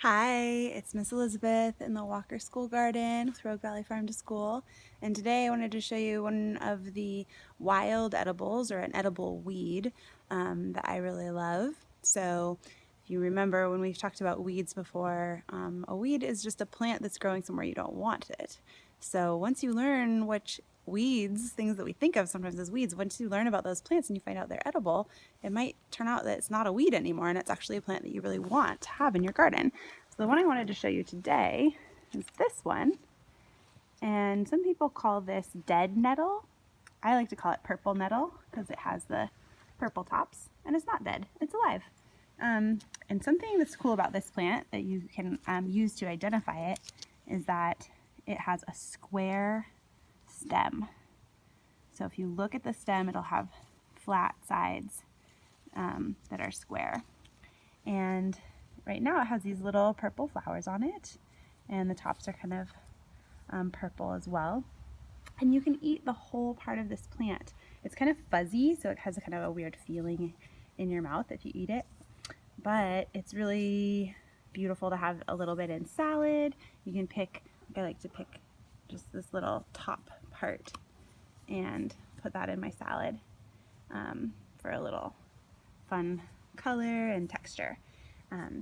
Hi, it's Miss Elizabeth in the Walker School Garden with Rogue Valley Farm to School, and today I wanted to show you one of the wild edibles, or an edible weed, that I really love. So if you remember when we've talked about weeds before, a weed is just a plant that's growing somewhere you don't want it. So once you learn which weeds, things that we think of sometimes as weeds, once you learn about those plants and you find out they're edible, it might turn out that it's not a weed anymore and it's actually a plant that you really want to have in your garden. So the one I wanted to show you today is this one, and some people call this dead nettle. I like to call it purple nettle because it has the purple tops and it's not dead, it's alive. And something that's cool about this plant that you can use to identify it is that it has a square stem. So if you look at the stem, it'll have flat sides that are square. And right now it has these little purple flowers on it, and the tops are kind of purple as well. And you can eat the whole part of this plant. It's kind of fuzzy, so it has a kind of a weird feeling in your mouth if you eat it. But it's really beautiful to have a little bit in salad. You can pick, I like to pick just this little top part and put that in my salad for a little fun color and texture.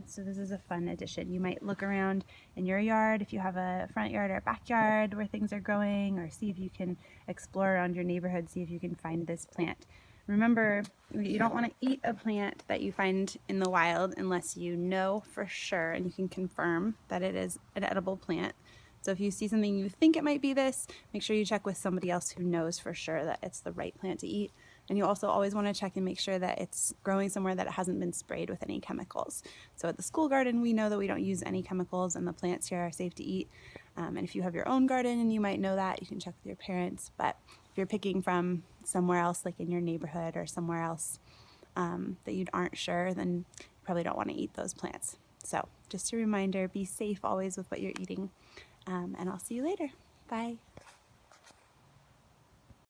So this is a fun addition. You might look around in your yard if you have a front yard or a backyard where things are growing, or see if you can explore around your neighborhood, see if you can find this plant. Remember, you don't want to eat a plant that you find in the wild unless you know for sure and you can confirm that it is an edible plant. So if you see something you think it might be this, make sure you check with somebody else who knows for sure that it's the right plant to eat. And you also always want to check and make sure that it's growing somewhere that it hasn't been sprayed with any chemicals. So at the school garden, we know that we don't use any chemicals and the plants here are safe to eat. And if you have your own garden and you might know that, you can check with your parents. But if you're picking from somewhere else, like in your neighborhood or somewhere else that you aren't sure, then you probably don't want to eat those plants. So just a reminder, be safe always with what you're eating. And I'll see you later. Bye.